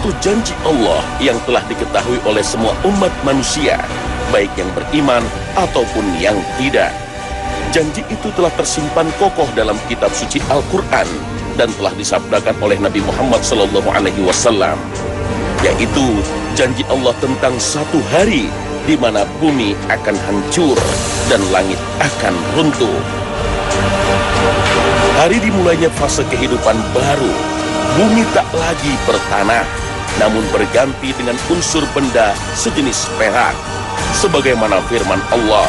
suatu janji Allah yang telah diketahui oleh semua umat manusia, baik yang beriman ataupun yang tidak. Janji itu telah tersimpan kokoh dalam kitab suci Al-Quran dan telah disabdakan oleh Nabi Muhammad SAW, yaitu janji Allah tentang satu hari di mana bumi akan hancur dan langit akan runtuh. Hari dimulainya fase kehidupan baru. Bumi tak lagi bertanah, namun berganti dengan unsur benda sejenis perak, sebagaimana firman Allah,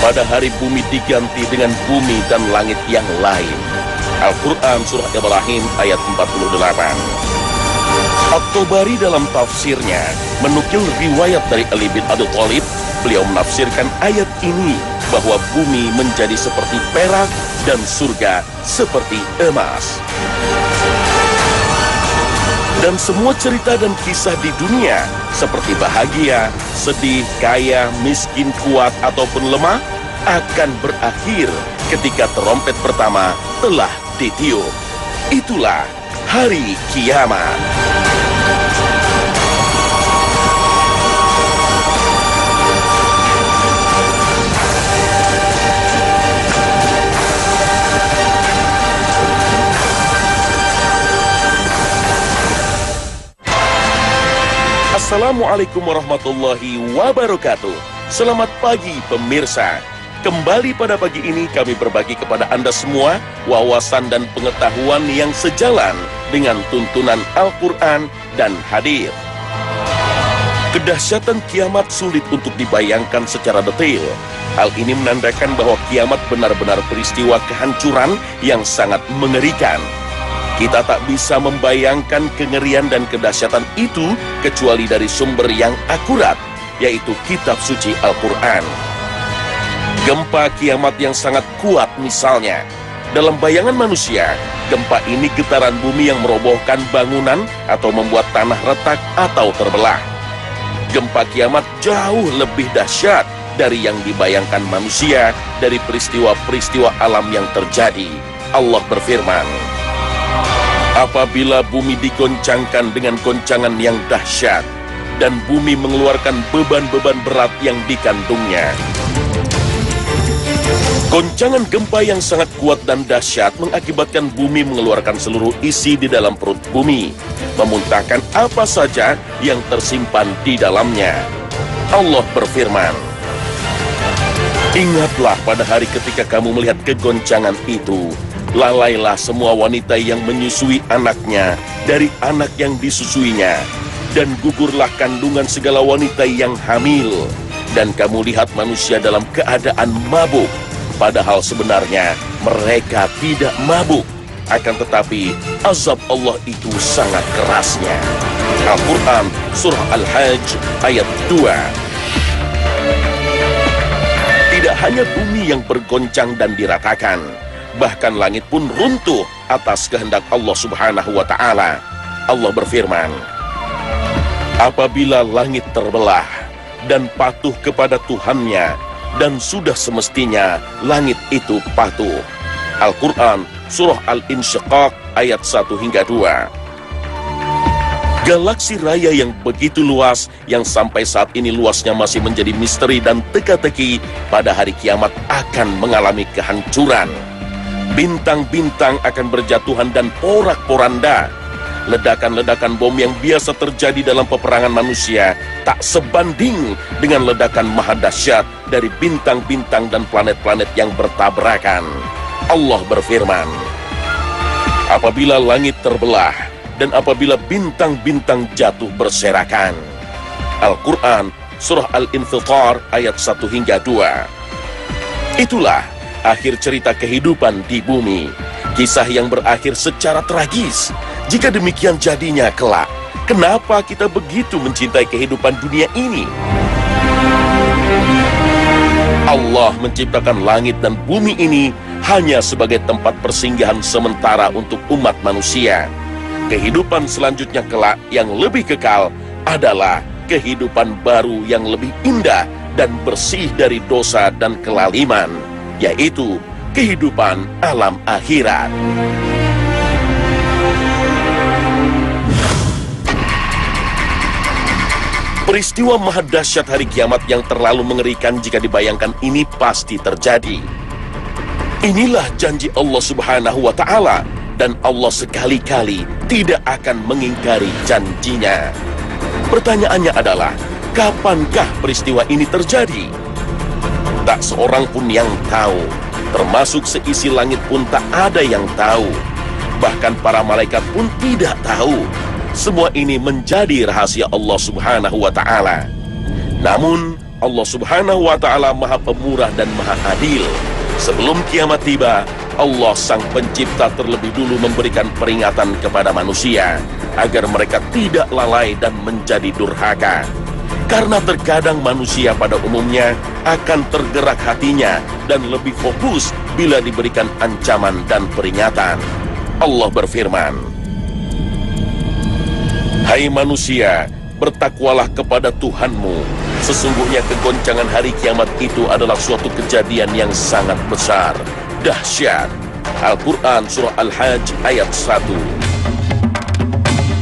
pada hari bumi diganti dengan bumi dan langit yang lain. Al-Quran Surah Ibrahim ayat 48. At-Tabari dalam tafsirnya menukil riwayat dari Ali bin Abi Thalib. Beliau menafsirkan ayat ini bahwa bumi menjadi seperti perak dan surga seperti emas. Dan semua cerita dan kisah di dunia, seperti bahagia, sedih, kaya, miskin, kuat, ataupun lemah, akan berakhir ketika trompet pertama telah ditiup. Itulah hari kiamat. Assalamualaikum warahmatullahi wabarakatuh. Selamat pagi pemirsa. Kembali pada pagi ini kami berbagi kepada Anda semua wawasan dan pengetahuan yang sejalan dengan tuntunan Al-Quran dan hadits. Kedahsyatan kiamat sulit untuk dibayangkan secara detail. Hal ini menandakan bahwa kiamat benar-benar peristiwa kehancuran yang sangat mengerikan. Kita tak bisa membayangkan kengerian dan kedahsyatan itu kecuali dari sumber yang akurat, yaitu kitab suci Al-Quran. Gempa kiamat yang sangat kuat misalnya. Dalam bayangan manusia, gempa ini getaran bumi yang merobohkan bangunan atau membuat tanah retak atau terbelah. Gempa kiamat jauh lebih dahsyat dari yang dibayangkan manusia dari peristiwa-peristiwa alam yang terjadi. Allah berfirman, apabila bumi digoncangkan dengan goncangan yang dahsyat dan bumi mengeluarkan beban-beban berat yang dikandungnya. Goncangan gempa yang sangat kuat dan dahsyat mengakibatkan bumi mengeluarkan seluruh isi di dalam perut bumi, memuntahkan apa saja yang tersimpan di dalamnya. Allah berfirman, ingatlah pada hari ketika kamu melihat kegoncangan itu. Lalailah semua wanita yang menyusui anaknya dari anak yang disusuinya, dan gugurlah kandungan segala wanita yang hamil. Dan kamu lihat manusia dalam keadaan mabuk, padahal sebenarnya mereka tidak mabuk. Akan tetapi azab Allah itu sangat kerasnya. Al-Quran Surah Al-Hajj ayat 2. Tidak hanya bumi yang bergoncang dan diratakan, bahkan langit pun runtuh atas kehendak Allah Subhanahu wa Ta'ala. Allah berfirman, apabila langit terbelah dan patuh kepada Tuhannya, dan sudah semestinya langit itu patuh. Al-Quran Surah Al-Insyiqaq ayat 1 hingga 2. Galaksi raya yang begitu luas, yang sampai saat ini luasnya masih menjadi misteri dan teka-teki, pada hari kiamat akan mengalami kehancuran. Bintang-bintang akan berjatuhan dan porak-poranda. Ledakan-ledakan bom yang biasa terjadi dalam peperangan manusia tak sebanding dengan ledakan maha dahsyat dari bintang-bintang dan planet-planet yang bertabrakan. Allah berfirman, apabila langit terbelah dan apabila bintang-bintang jatuh berserakan. Al-Quran Surah Al-Infitar ayat 1 hingga 2. Itulah akhir cerita kehidupan di bumi, kisah yang berakhir secara tragis. Jika demikian jadinya kelak, kenapa kita begitu mencintai kehidupan dunia ini? Allah menciptakan langit dan bumi ini hanya sebagai tempat persinggahan sementara untuk umat manusia. Kehidupan selanjutnya kelak yang lebih kekal adalah kehidupan baru yang lebih indah dan bersih dari dosa dan kelaliman, yaitu kehidupan alam akhirat. Peristiwa maha dahsyat hari kiamat yang terlalu mengerikan jika dibayangkan ini pasti terjadi. Inilah janji Allah Subhanahu wa Ta'ala, dan Allah sekali-kali tidak akan mengingkari janjinya. Pertanyaannya adalah, kapankah peristiwa ini terjadi? Tak seorang pun yang tahu, termasuk seisi langit pun tak ada yang tahu. Bahkan para malaikat pun tidak tahu. Semua ini menjadi rahasia Allah Subhanahu wa Ta'ala. Namun, Allah Subhanahu wa Ta'ala Maha Pemurah dan Maha Adil. Sebelum kiamat tiba, Allah Sang Pencipta terlebih dulu memberikan peringatan kepada manusia agar mereka tidak lalai dan menjadi durhaka. Karena terkadang manusia pada umumnya akan tergerak hatinya dan lebih fokus bila diberikan ancaman dan peringatan. Allah berfirman, "Hai manusia, bertakwalah kepada Tuhanmu. Sesungguhnya kegoncangan hari kiamat itu adalah suatu kejadian yang sangat besar, dahsyat." Al-Quran Surah Al-Hajj ayat 1.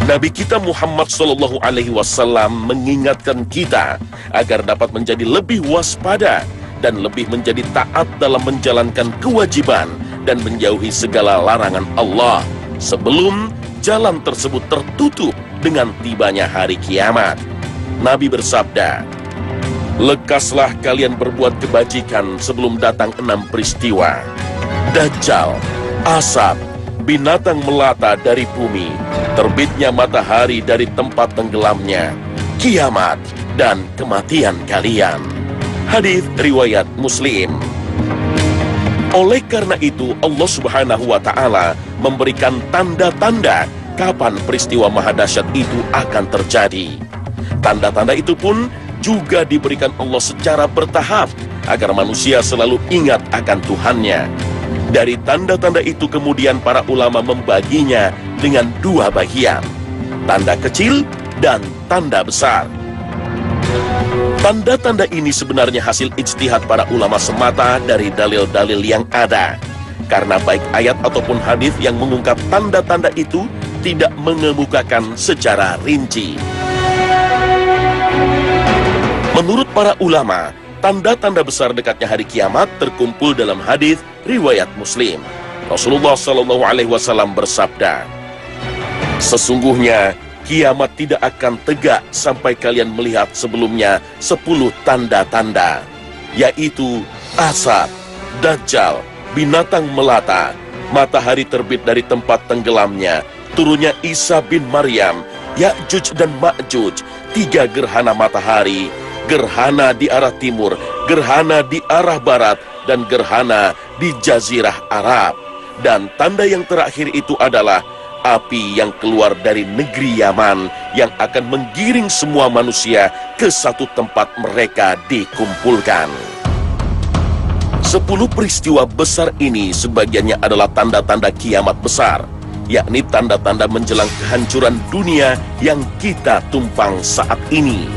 Nabi kita Muhammad SAW mengingatkan kita agar dapat menjadi lebih waspada dan lebih menjadi taat dalam menjalankan kewajiban dan menjauhi segala larangan Allah sebelum jalan tersebut tertutup dengan tibanya hari kiamat. Nabi bersabda, "Lekaslah kalian berbuat kebajikan sebelum datang 6 peristiwa: Dajjal, asap, binatang melata dari bumi, terbitnya matahari dari tempat tenggelamnya, kiamat, dan kematian kalian." Hadis riwayat Muslim. Oleh karena itu, Allah Subhanahu wa Ta'ala memberikan tanda-tanda kapan peristiwa maha dahsyat itu akan terjadi. Tanda-tanda itu pun juga diberikan Allah secara bertahap agar manusia selalu ingat akan Tuhannya. Dari tanda-tanda itu kemudian para ulama membaginya dengan 2 bagian, tanda kecil dan tanda besar. Tanda-tanda ini sebenarnya hasil ijtihad para ulama semata dari dalil-dalil yang ada. Karena baik ayat ataupun hadis yang mengungkap tanda-tanda itu tidak mengemukakan secara rinci. Menurut para ulama, tanda-tanda besar dekatnya hari kiamat terkumpul dalam hadis riwayat Muslim. Rasulullah SAW bersabda, "Sesungguhnya kiamat tidak akan tegak sampai kalian melihat sebelumnya 10 tanda-tanda, yaitu asap, dajjal, binatang melata, matahari terbit dari tempat tenggelamnya, turunnya Isa bin Maryam, Ya'juj dan Ma'juj, 3 gerhana matahari, gerhana di arah timur, gerhana di arah barat, dan gerhana di Jazirah Arab. Dan tanda yang terakhir itu adalah api yang keluar dari negeri Yaman yang akan menggiring semua manusia ke satu tempat mereka dikumpulkan." 10 peristiwa besar ini sebagiannya adalah tanda-tanda kiamat besar, yakni tanda-tanda menjelang kehancuran dunia yang kita tumpang saat ini.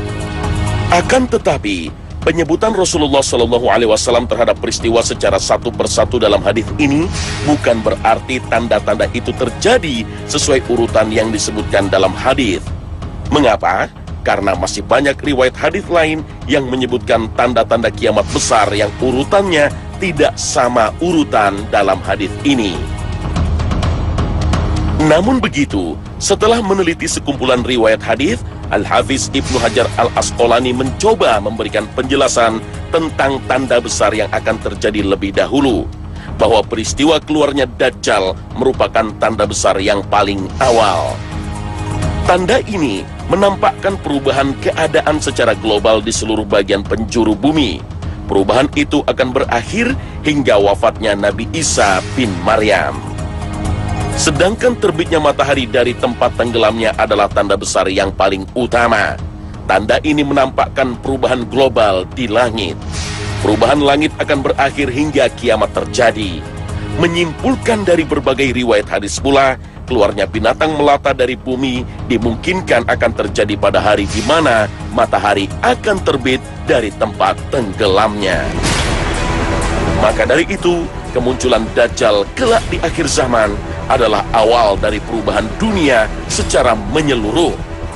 Akan tetapi, penyebutan Rasulullah SAW terhadap peristiwa secara satu persatu dalam hadis ini bukan berarti tanda-tanda itu terjadi sesuai urutan yang disebutkan dalam hadis. Mengapa? Karena masih banyak riwayat hadis lain yang menyebutkan tanda-tanda kiamat besar yang urutannya tidak sama urutan dalam hadis ini. Namun begitu, setelah meneliti sekumpulan riwayat hadis, Al-Hafiz Ibnu Hajar Al-Asqalani mencoba memberikan penjelasan tentang tanda besar yang akan terjadi lebih dahulu, bahwa peristiwa keluarnya Dajjal merupakan tanda besar yang paling awal. Tanda ini menampakkan perubahan keadaan secara global di seluruh bagian penjuru bumi. Perubahan itu akan berakhir hingga wafatnya Nabi Isa bin Maryam. Sedangkan terbitnya matahari dari tempat tenggelamnya adalah tanda besar yang paling utama. Tanda ini menampakkan perubahan global di langit. Perubahan langit akan berakhir hingga kiamat terjadi. Menyimpulkan dari berbagai riwayat hadis pula, keluarnya binatang melata dari bumi dimungkinkan akan terjadi pada hari di mana matahari akan terbit dari tempat tenggelamnya. Maka dari itu, kemunculan Dajjal kelak di akhir zaman adalah awal dari perubahan dunia secara menyeluruh,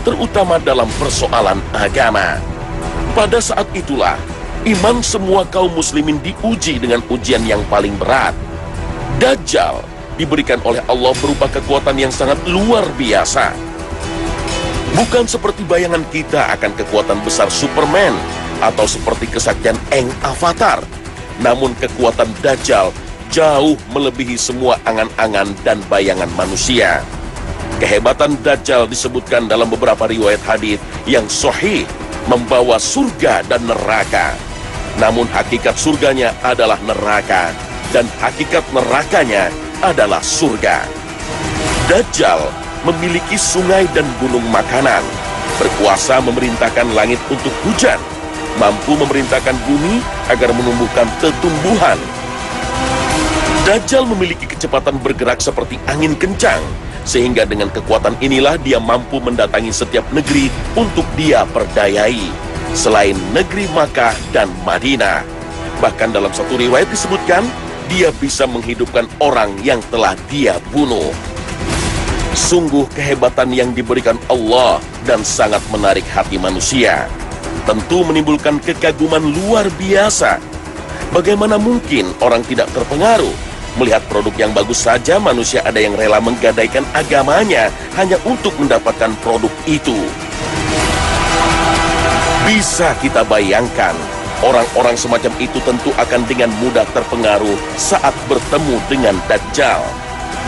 terutama dalam persoalan agama. Pada saat itulah, iman semua kaum muslimin diuji dengan ujian yang paling berat. Dajjal diberikan oleh Allah berupa kekuatan yang sangat luar biasa. Bukan seperti bayangan kita akan kekuatan besar Superman atau seperti kesaktian Aang Avatar. Namun kekuatan Dajjal jauh melebihi semua angan-angan dan bayangan manusia. Kehebatan Dajjal disebutkan dalam beberapa riwayat hadis yang sahih membawa surga dan neraka. Namun hakikat surganya adalah neraka dan hakikat nerakanya adalah surga. Dajjal memiliki sungai dan gunung makanan, berkuasa memerintahkan langit untuk hujan, mampu memerintahkan bumi agar menumbuhkan tumbuhan. Dajjal memiliki kecepatan bergerak seperti angin kencang, sehingga dengan kekuatan inilah dia mampu mendatangi setiap negeri untuk dia perdayai, selain negeri Makkah dan Madinah. Bahkan dalam satu riwayat disebutkan, dia bisa menghidupkan orang yang telah dia bunuh. Sungguh kehebatan yang diberikan Allah dan sangat menarik hati manusia. Tentu menimbulkan kekaguman luar biasa. Bagaimana mungkin orang tidak terpengaruh? Melihat produk yang bagus saja manusia ada yang rela menggadaikan agamanya hanya untuk mendapatkan produk itu. Bisa kita bayangkan, orang-orang semacam itu tentu akan dengan mudah terpengaruh saat bertemu dengan Dajjal.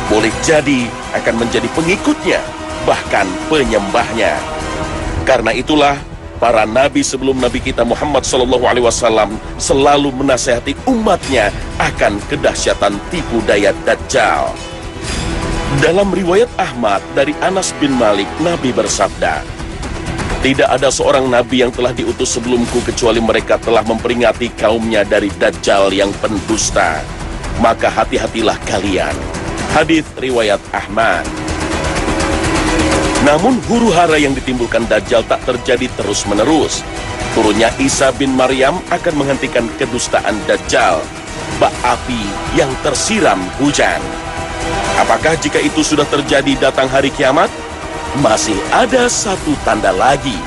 Boleh jadi akan menjadi pengikutnya, bahkan penyembahnya. Karena itulah, para nabi sebelum Nabi kita Muhammad SAW selalu menasihati umatnya akan kedahsyatan tipu daya Dajjal. Dalam riwayat Ahmad dari Anas bin Malik, Nabi bersabda, "Tidak ada seorang nabi yang telah diutus sebelumku kecuali mereka telah memperingati kaumnya dari Dajjal yang pendusta. Maka hati-hatilah kalian." Hadis riwayat Ahmad. Namun huru-hara yang ditimbulkan Dajjal tak terjadi terus-menerus. Turunnya Isa bin Maryam akan menghentikan kedustaan Dajjal, bak api yang tersiram hujan. Apakah jika itu sudah terjadi datang hari kiamat? Masih ada satu tanda lagi,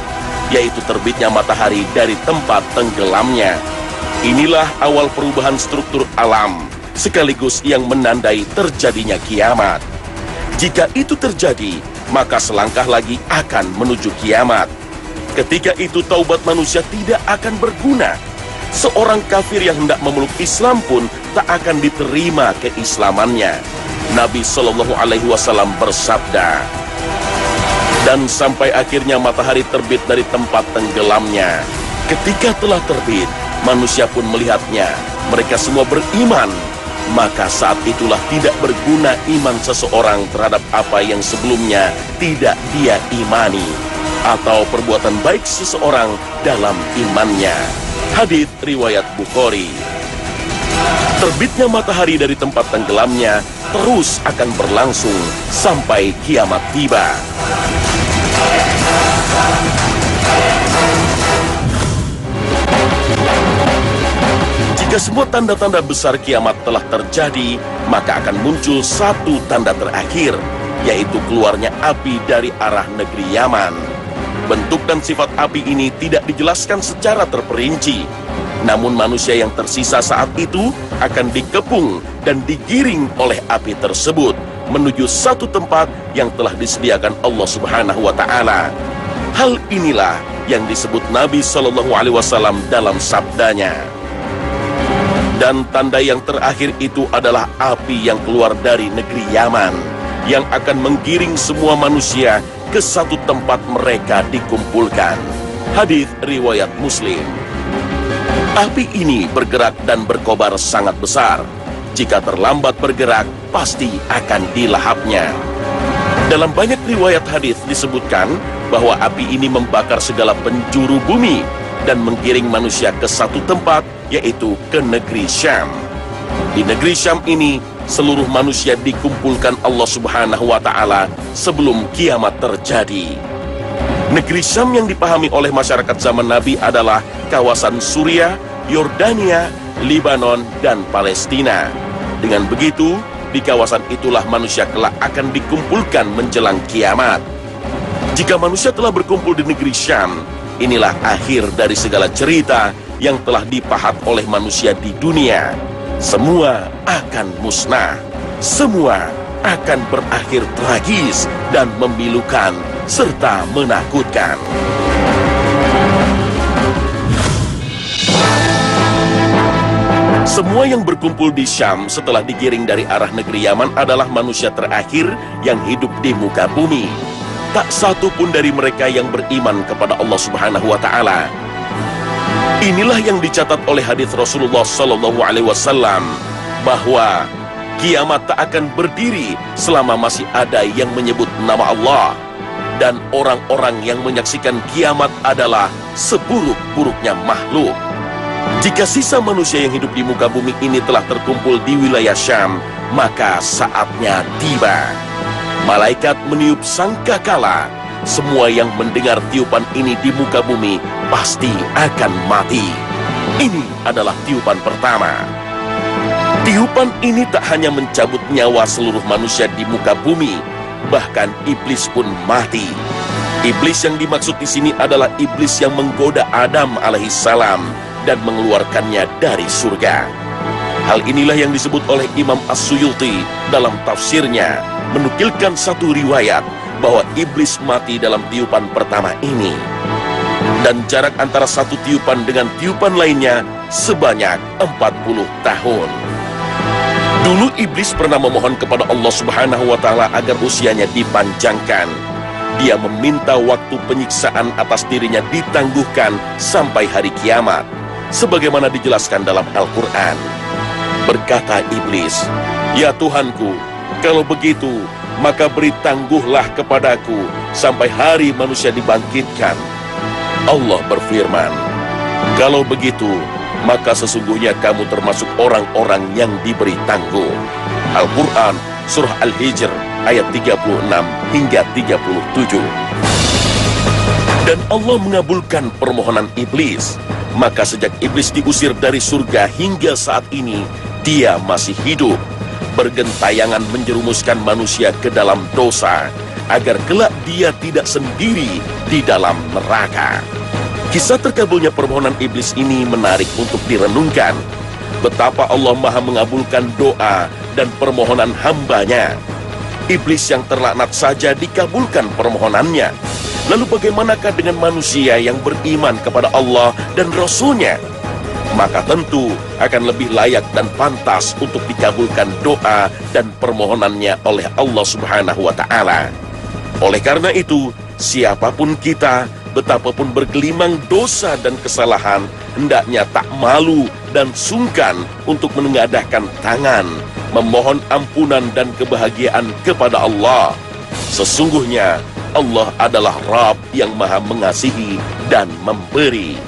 yaitu terbitnya matahari dari tempat tenggelamnya. Inilah awal perubahan struktur alam, sekaligus yang menandai terjadinya kiamat. Jika itu terjadi, maka selangkah lagi akan menuju kiamat. Ketika itu taubat manusia tidak akan berguna. Seorang kafir yang hendak memeluk Islam pun tak akan diterima keislamannya. Nabi SAW bersabda, "Dan sampai akhirnya matahari terbit dari tempat tenggelamnya. Ketika telah terbit, manusia pun melihatnya. Mereka semua beriman. Maka saat itulah tidak berguna iman seseorang terhadap apa yang sebelumnya tidak dia imani, atau perbuatan baik seseorang dalam imannya." Hadits riwayat Bukhari. Terbitnya matahari dari tempat tenggelamnya terus akan berlangsung sampai kiamat tiba. Jika semua tanda-tanda besar kiamat telah terjadi, maka akan muncul satu tanda terakhir, yaitu keluarnya api dari arah negeri Yaman. Bentuk dan sifat api ini tidak dijelaskan secara terperinci. Namun manusia yang tersisa saat itu akan dikepung dan digiring oleh api tersebut menuju satu tempat yang telah disediakan Allah Subhanahu wa Ta'ala. Hal inilah yang disebut Nabi SAW dalam sabdanya. Dan tanda yang terakhir itu adalah api yang keluar dari negeri Yaman, yang akan menggiring semua manusia ke satu tempat mereka dikumpulkan. Hadits riwayat Muslim. Api ini bergerak dan berkobar sangat besar. Jika terlambat bergerak, pasti akan dilahapnya. Dalam banyak riwayat hadis disebutkan bahwa api ini membakar segala penjuru bumi dan menggiring manusia ke satu tempat, yaitu ke negeri Syam. Di negeri Syam ini, seluruh manusia dikumpulkan Allah Subhanahu wa Ta'ala sebelum kiamat terjadi. Negeri Syam yang dipahami oleh masyarakat zaman Nabi adalah kawasan Suriah, Yordania, Libanon, dan Palestina. Dengan begitu, di kawasan itulah manusia kelak akan dikumpulkan menjelang kiamat. Jika manusia telah berkumpul di negeri Syam, inilah akhir dari segala cerita yang telah dipahat oleh manusia di dunia. Semua akan musnah. Semua akan berakhir tragis dan memilukan serta menakutkan. Semua yang berkumpul di Syam setelah digiring dari arah negeri Yaman adalah manusia terakhir yang hidup di muka bumi. Tak satu pun dari mereka yang beriman kepada Allah Subhanahu wa Ta'ala. Inilah yang dicatat oleh hadis Rasulullah Sallallahu Alaihi Wasallam bahwa kiamat tak akan berdiri selama masih ada yang menyebut nama Allah, dan orang-orang yang menyaksikan kiamat adalah seburuk-buruknya makhluk. Jika sisa manusia yang hidup di muka bumi ini telah terkumpul di wilayah Syam, maka saatnya tiba. Malaikat meniup sangkakala. Semua yang mendengar tiupan ini di muka bumi pasti akan mati. Ini adalah tiupan pertama. Tiupan ini tak hanya mencabut nyawa seluruh manusia di muka bumi, bahkan iblis pun mati. Iblis yang dimaksud di sini adalah iblis yang menggoda Adam alaihissalam dan mengeluarkannya dari surga. Hal inilah yang disebut oleh Imam As-Suyuti dalam tafsirnya, menukilkan satu riwayat bahwa iblis mati dalam tiupan pertama ini. Dan jarak antara satu tiupan dengan tiupan lainnya sebanyak 40 tahun. Dulu iblis pernah memohon kepada Allah Subhanahu wa Ta'ala agar usianya dipanjangkan. Dia meminta waktu penyiksaan atas dirinya ditangguhkan sampai hari kiamat, sebagaimana dijelaskan dalam Al-Quran. Berkata iblis, "Ya Tuhanku, kalau begitu, maka beri tangguhlah kepadaku sampai hari manusia dibangkitkan." Allah berfirman, "Kalau begitu, maka sesungguhnya kamu termasuk orang-orang yang diberi tangguh." Al-Quran, Surah Al-Hijr, ayat 36 hingga 37. Dan Allah mengabulkan permohonan iblis. Maka sejak iblis diusir dari surga hingga saat ini, dia masih hidup, bergentayangan menjerumuskan manusia ke dalam dosa, agar kelak dia tidak sendiri di dalam neraka. Kisah terkabulnya permohonan iblis ini menarik untuk direnungkan. Betapa Allah Maha mengabulkan doa dan permohonan hambanya. Iblis yang terlaknat saja dikabulkan permohonannya. Lalu bagaimanakah dengan manusia yang beriman kepada Allah dan Rasul-Nya? Maka tentu akan lebih layak dan pantas untuk dikabulkan doa dan permohonannya oleh Allah Subhanahu wa Ta'ala. Oleh karena itu, siapapun kita, betapapun bergelimang dosa dan kesalahan, hendaknya tak malu dan sungkan untuk menengadahkan tangan, memohon ampunan dan kebahagiaan kepada Allah. Sesungguhnya Allah adalah Rabb yang Maha mengasihi dan memberi.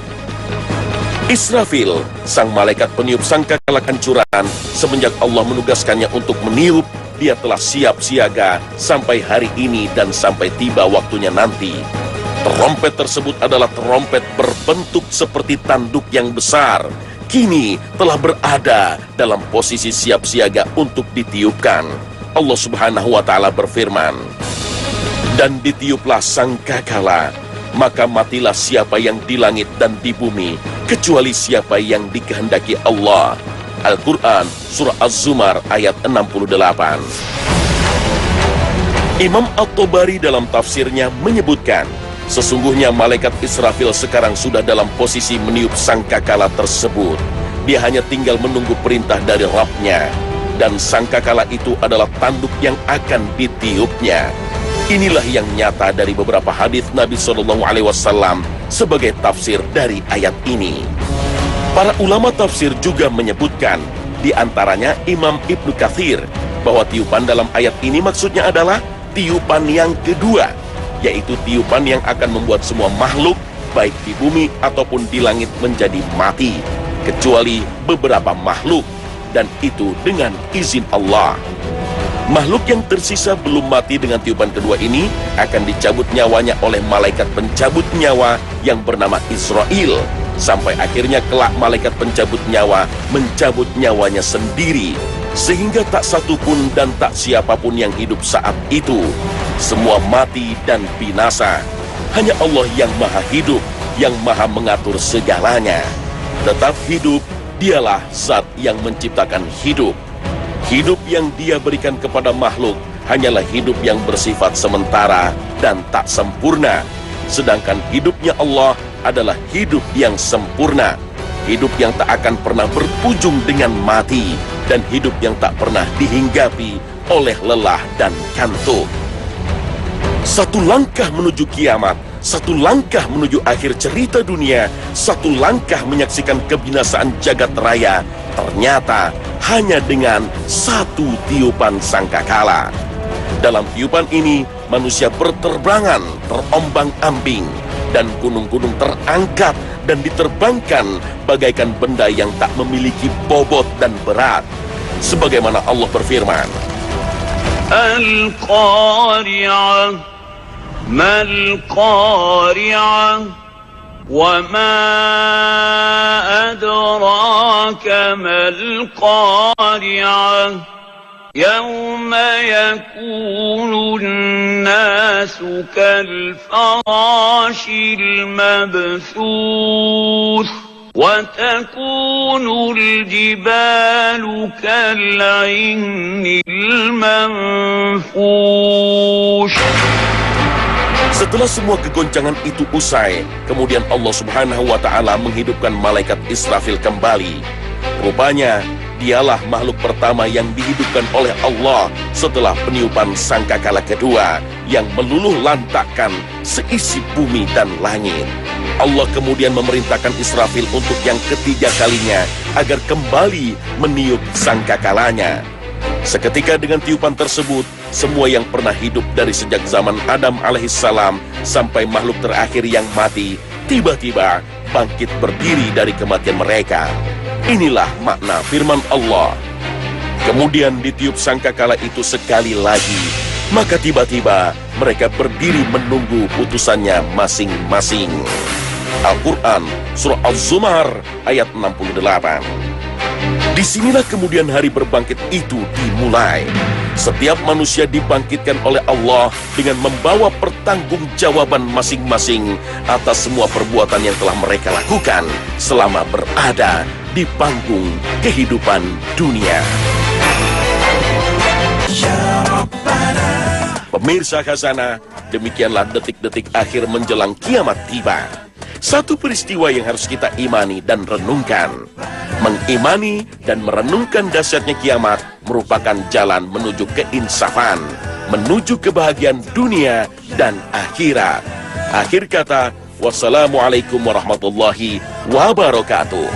Israfil, sang malaikat peniup sangkakala kancuran, semenjak Allah menugaskannya untuk meniup, dia telah siap siaga sampai hari ini dan sampai tiba waktunya nanti. Terompet tersebut adalah terompet berbentuk seperti tanduk yang besar. Kini telah berada dalam posisi siap siaga untuk ditiupkan. Allah Subhanahu wa Ta'ala berfirman, "Dan ditiuplah sangkakala, maka matilah siapa yang di langit dan di bumi, kecuali siapa yang dikehendaki Allah." Al-Quran, Surah Az-Zumar, ayat 68. Imam At-Tabari dalam tafsirnya menyebutkan, sesungguhnya malaikat Israfil sekarang sudah dalam posisi meniup sangkakala tersebut. Dia hanya tinggal menunggu perintah dari Rabb-Nya. Dan sangkakala itu adalah tanduk yang akan ditiupnya. Inilah yang nyata dari beberapa hadis Nabi SAW sebagai tafsir dari ayat ini. Para ulama tafsir juga menyebutkan, di antaranya Imam Ibnu Katsir, bahwa tiupan dalam ayat ini maksudnya adalah tiupan yang kedua, yaitu tiupan yang akan membuat semua makhluk, baik di bumi ataupun di langit, menjadi mati, kecuali beberapa makhluk, dan itu dengan izin Allah. Makhluk yang tersisa belum mati dengan tiupan kedua ini akan dicabut nyawanya oleh malaikat pencabut nyawa yang bernama Israel, sampai akhirnya kelak malaikat pencabut nyawa mencabut nyawanya sendiri. Sehingga tak satu pun dan tak siapapun yang hidup saat itu. Semua mati dan binasa. Hanya Allah yang maha hidup, yang maha mengatur segalanya. Tetap hidup, dialah zat yang menciptakan hidup. Hidup yang dia berikan kepada makhluk hanyalah hidup yang bersifat sementara dan tak sempurna. Sedangkan hidupnya Allah adalah hidup yang sempurna. Hidup yang tak akan pernah berujung dengan mati, dan hidup yang tak pernah dihinggapi oleh lelah dan kantuk. Satu langkah menuju kiamat, satu langkah menuju akhir cerita dunia, satu langkah menyaksikan kebinasaan jagat raya, ternyata hanya dengan satu tiupan sangkakala. Dalam tiupan ini, manusia berterbangan, terombang-ambing, dan gunung-gunung terangkat dan diterbangkan bagaikan benda yang tak memiliki bobot dan berat. Sebagaimana Allah berfirman, Al-Qari'ah, Mal-Qari'ah, wa ma adraka mal-Qari'ah. يوم يكون الناس كالفراش المبثوث وتكون الجبال كالعهن المنفوش. Setelah semua kegoncangan itu usai, kemudian Allah Subhanahu wa Ta'ala menghidupkan malaikat Israfil kembali. Rupanya dialah makhluk pertama yang dihidupkan oleh Allah setelah peniupan sangkakala kedua yang meluluh lantakkan seisi bumi dan langit. Allah kemudian memerintahkan Israfil untuk yang ketiga kalinya agar kembali meniup sangkakalanya. Seketika dengan tiupan tersebut, semua yang pernah hidup dari sejak zaman Adam alaihissalam sampai makhluk terakhir yang mati, tiba-tiba bangkit berdiri dari kematian mereka. Inilah makna firman Allah. Kemudian ditiup sangkakala itu sekali lagi, maka tiba-tiba mereka berdiri menunggu putusannya masing-masing. Al-Quran, Surah Az-Zumar, ayat 68. Disinilah kemudian hari berbangkit itu dimulai. Setiap manusia dibangkitkan oleh Allah dengan membawa pertanggungjawaban masing-masing atas semua perbuatan yang telah mereka lakukan selama berada di panggung kehidupan dunia. Pemirsa Khazanah, demikianlah detik-detik akhir menjelang kiamat tiba. Satu peristiwa yang harus kita imani dan renungkan. Mengimani dan merenungkan dahsyatnya kiamat merupakan jalan menuju keinsafan, menuju kebahagiaan dunia dan akhirat. Akhir kata, wassalamualaikum warahmatullahi wabarakatuh.